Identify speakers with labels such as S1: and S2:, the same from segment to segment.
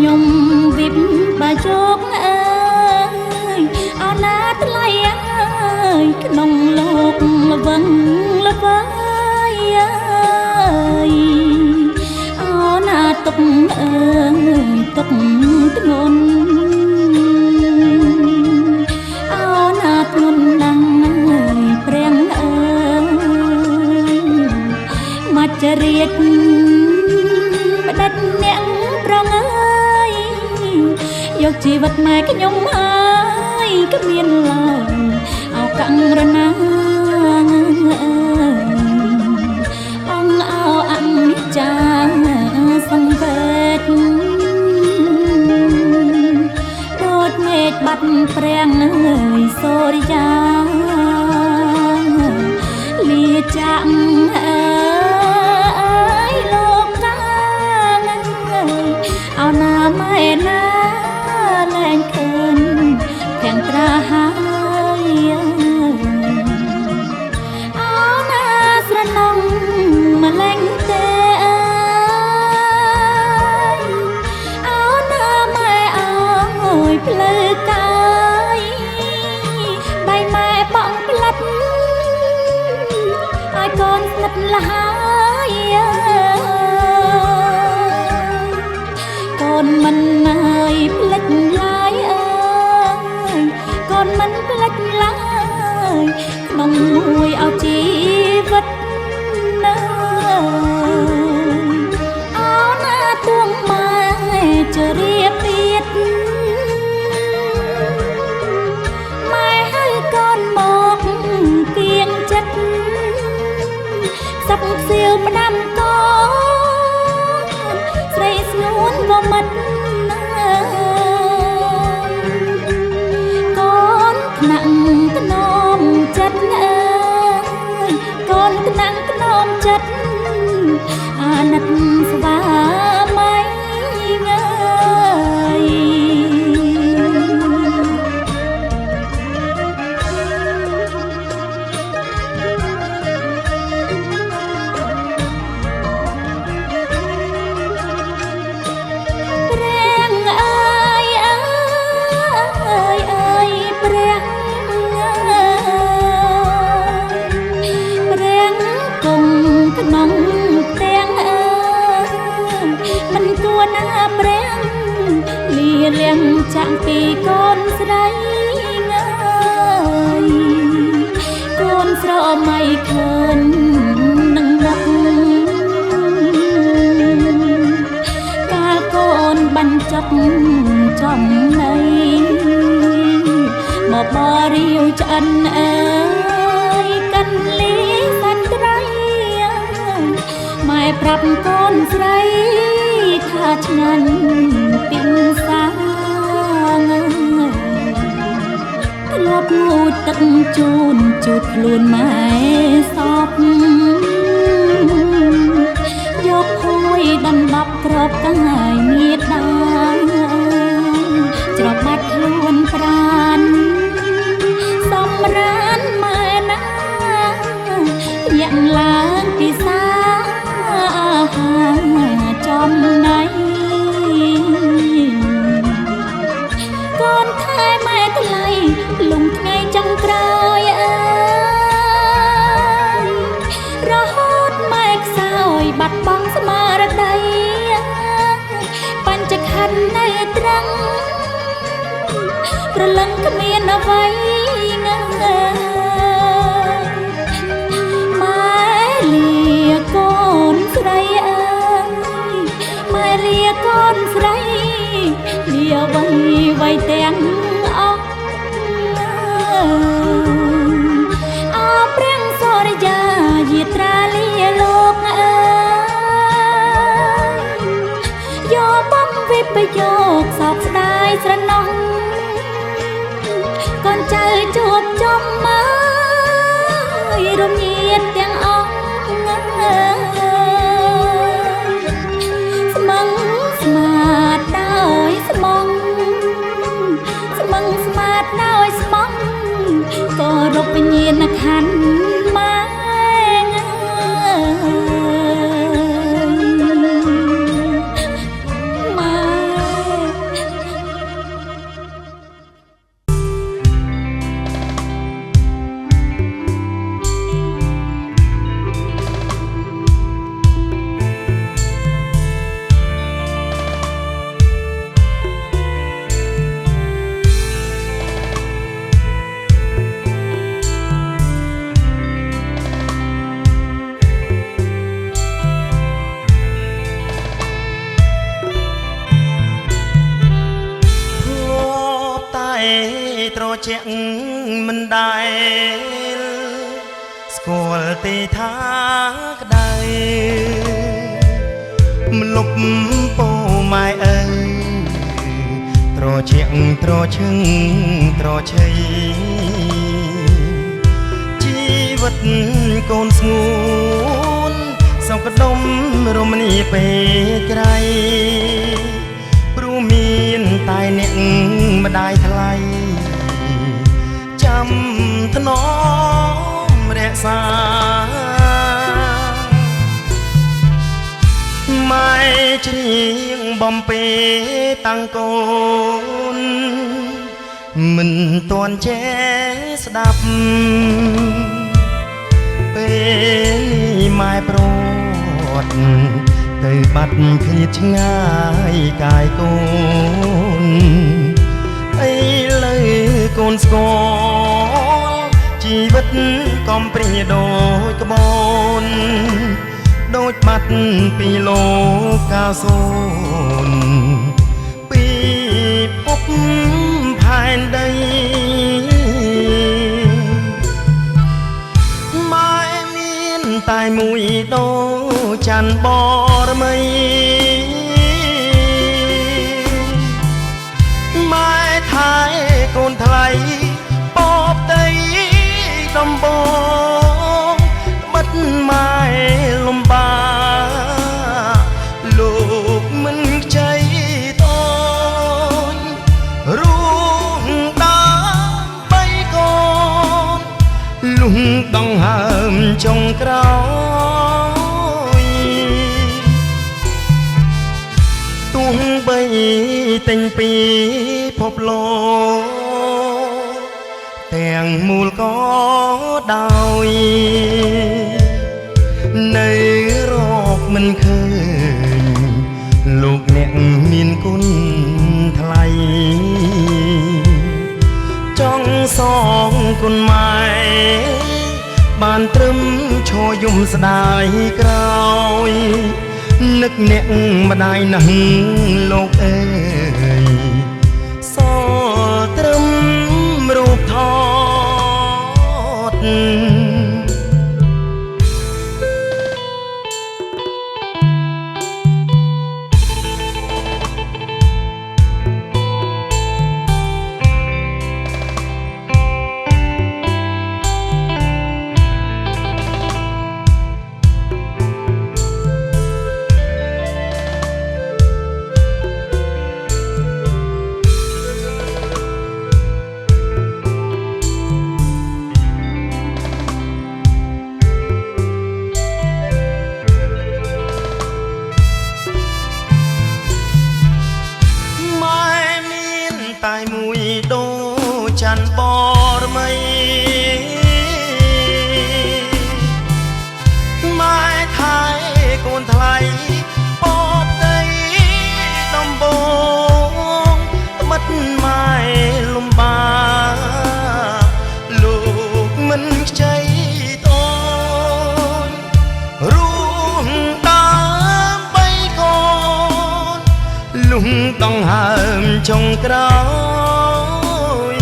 S1: ខ្ញុំវិបបាជោគអើយអោណាថ្លៃអើយក្នុងលោកល្វឹងល្វើយអើយអោណាទុកអើយទុកធ្ងន់អោណាធ្ងន់ណាស់អើយព្រាំងអើយមកចរិតផ្ដិតអ្នកប្រងើយយកជីវិតម៉ែខ្ញុំហើយគ្មានឡើយអោកាំងរណាអង្គអោអនិច្ចាសង្វេគដូចមេឃបាត់ព្រាំងអើយសូរិយាលាចាក់អើយលោកកាអោណាម៉ែណាលែងឃើញទាំងត្រាហើយអោណាស្រណងម្លែងទេអោណាម៉ែអើយផ្លូវកាយដៃម៉ែបងផ្លាត់ឲ្យកូនស្និទ្ធលហើយកូនមិនហើយផ្លិចឡើយអើយកូនមិនផ្លិចឡើយក្នុងមួយឲ្យជីវិតណាអោណាទួងម៉ែជរាពាតម៉ែហើយកូនមកគៀងចិត្តសាប់ខ្សៀវផ្ដាំកូនស្រីស្ងួនក៏មិត្តកូនថ្នាក់ថ្នមចិត្តអើយកូនថ្នាក់ថ្នមចិត្តអាណិតស្វាមីងើយក្នុងទាំងអើមិនគួរណាព្រាំងលាលៀងចាក់ពីកូនស្រីងើយកូនស្រមៃឃើញនឹងមកកាលកូនបញ្ចប់ចំណៃមកបរិយឆ្អិនអើយកាន់លីសាច់ត្រីម៉ែប្រាប់កូនស្រីថាឆ្ងាញ់ពីសាធ្លាប់ងូតទឹកជូនជូតខ្លួនម៉ែសពយកហួយដណ្ដប់ក្របកាយមេដាច្របាច់ខ្លួនប្រានសំរានម៉ែណាយ៉ាងឡើងពីសាចំណៃកូនថែម៉ែថ្លៃលំថ្ងៃចុងក្រោយអើយរហូតម៉ែខ្សោយបាត់បង់ស្មារតីបញ្ចក្ខន្ធនៅត្រង់ប្រលឹងគ្មានអ្វីងើម៉ែលាកូនស្រីអើម៉ែលាកូនស្រីលាវៃទាំងអស់អោព្រាំងសូរិយាយាត្រាលាលោកអើយយកបំវិបយកសោកស្ដាយស្រណោះកូនចៅជួបជុំមើលរំញៀតទាំងអស់ស្មឹងស្មាតដោយស្មងស្មឹងស្មាតដោយស្មងក៏រពញាណខណ្ឌម៉ែម៉ែ
S2: ជាក់មិនដែលស្គាល់ទេថាក្តៅមិនលុបពោម៉ែអើត្រជាក់ត្រឈឹងត្រឆៃជីវិតកូនស្ងួនសោកដុំរមណីពេលក្រៃព្រោះមានតែអ្នកម្ដាយថ្លៃចាំថ្នមរក្សាម៉ែច្រៀងបំពេតាំងកូនមិនទាន់ចេះស្ដាប់ពេលនេះម៉ែប្រត់ទៅបាត់ឃ្លាតឆ្ងាយកាយកូនអីលើកូនស្គាល់ជីវិតកំព្រាដូចក្បូនដូចបាត់ពីលោកកាសូនពីភពផែនដីម៉ែមានតែមួយដូចច័ន្ទបរមីម៉ែថែកូនថ្លៃបបដីដំបងបិទម៉ែលំបាលោកមិនខ្ចីតូចរួមដើម្បីកូនលុះដងហើមចុងក្រោយទោះបីទិញពីភពលោកទាំងមូលក៏ដោយនៅរកមិនឃើញលោកអ្នកមានគុណថ្លៃចង់សងគុណម៉ែបានត្រឹមឈរយំស្ដាយក្រោយនឹកអ្នកម្ដាយណាស់លោកអើយសត្រឹមរូបថតតែមួយដូចច័ន្ទបរមីម៉ែថែកូនថ្លៃបបដីដំបងបិទម៉ែលំបាលោកមិនខ្ចីតូចរួមដើម្បីកូនលុះដងហើមចុងក្រោយ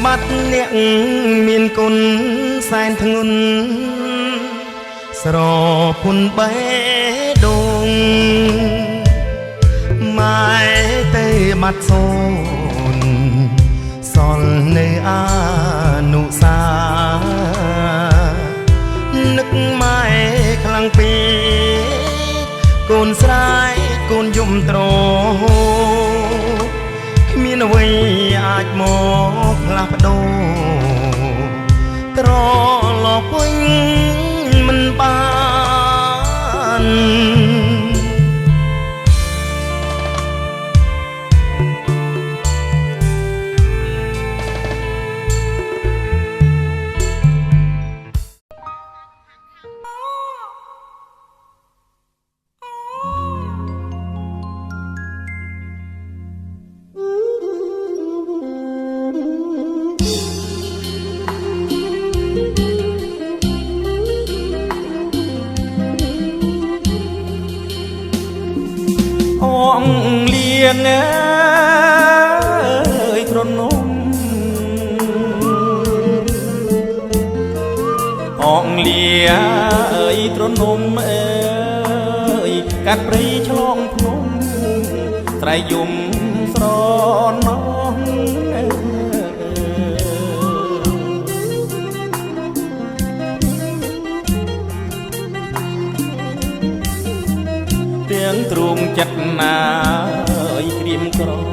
S2: បាត់អ្នកមានគុណសែនធ្ងន់ស្រពន់បេះដូងម៉ែទៅបាត់សូនសល់នៅអានុសានឹកម៉ែខ្លាំងពេកកូនស្រែកកូនយំត្រគ្មានអ្វីអាចមកផ្លាស់ប្ដូរត្រឡប់វិញមិនបានអងលៀង លាអើយទ្រនំអើយកាត់ព្រៃឆ្លងភ្នំត្រៃយំស្រណោះទាំងទ្រូងចិត្តណាយក្រៀមក្រំ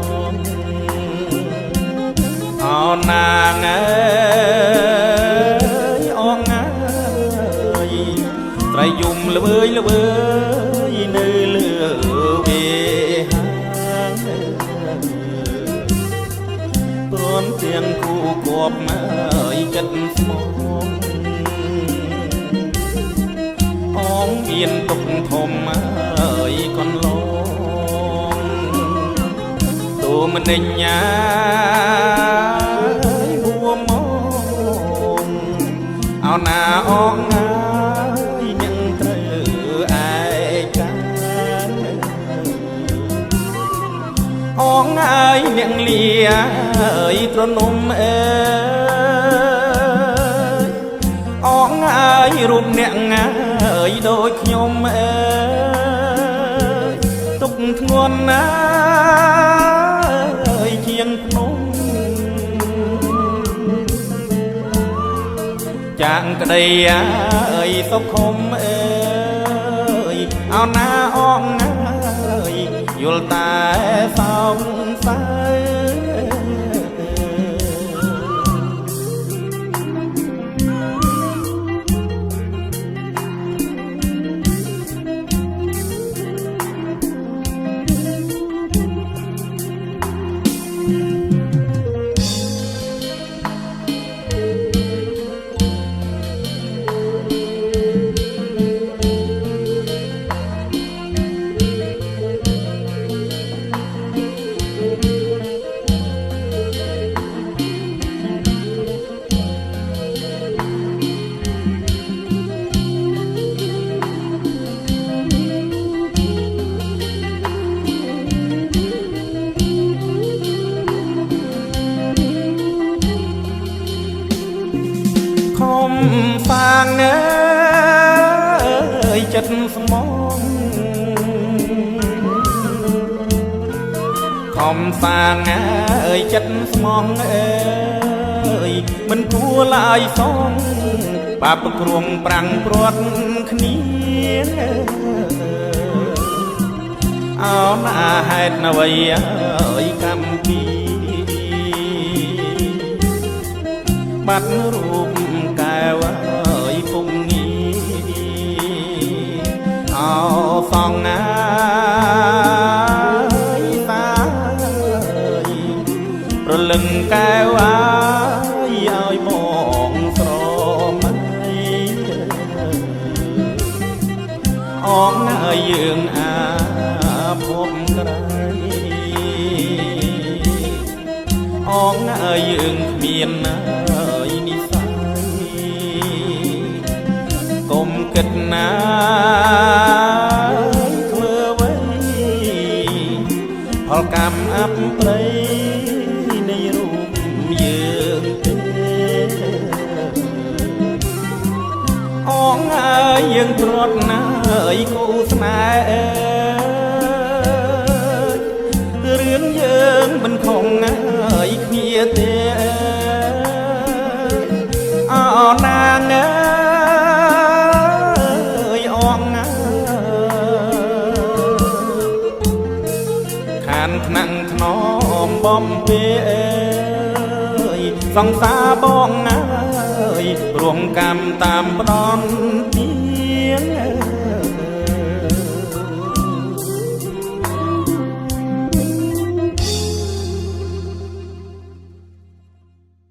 S2: អោណាងអើយអងអើយត្រៃយំល្វើយល្វើយនៅលើវាហាងព្រមទាំងគូគប់អើយចិត្តស្មងអងមានទុកធំអើយកន្លងទូមនិញ្ញាហួមងអោណាអងណាយនឹងត្រូវឯកាអងអើយអ្នកលាអើយទ្រនំអើយអងអើយរូបអ្នកអើយដូចខ្ញុំអើយទុកធ្ងន់ណាអើយជាងភ្នំចាងក្តីអើយសុខុមអើយអោណាអងអើយយល់តែសោកសៅសាងអើយចិត្តស្មងខំសាងអើយចិត្តស្មងអើយមិនគួរឡើយសងបាបគ្រងប្រាំងព្រាត់គ្នាអោណាហេតុអ្វីអើយកម្មពីបាត់រូបកែវអើយពុំងាអោសងណាយតាយប្រលឹងកែវអើយឲ្យបងស្រមៃអងអើយយើងអាភពក្រៃអងអើយយើងគ្មានណាកុំគិតណាធ្វើអ្វីផលកម្មអប្រិយនៃរូបយើងទេអងអើយយើងទ្រាត់ណាយគូស្នេហ៍រឿងយើងមិនខំអើយគ្នាទេអោណាងថ្នាក់ថ្នមបំពេអើយសង្សារបងអើយរងកម្មតាមផ្ដន់ទី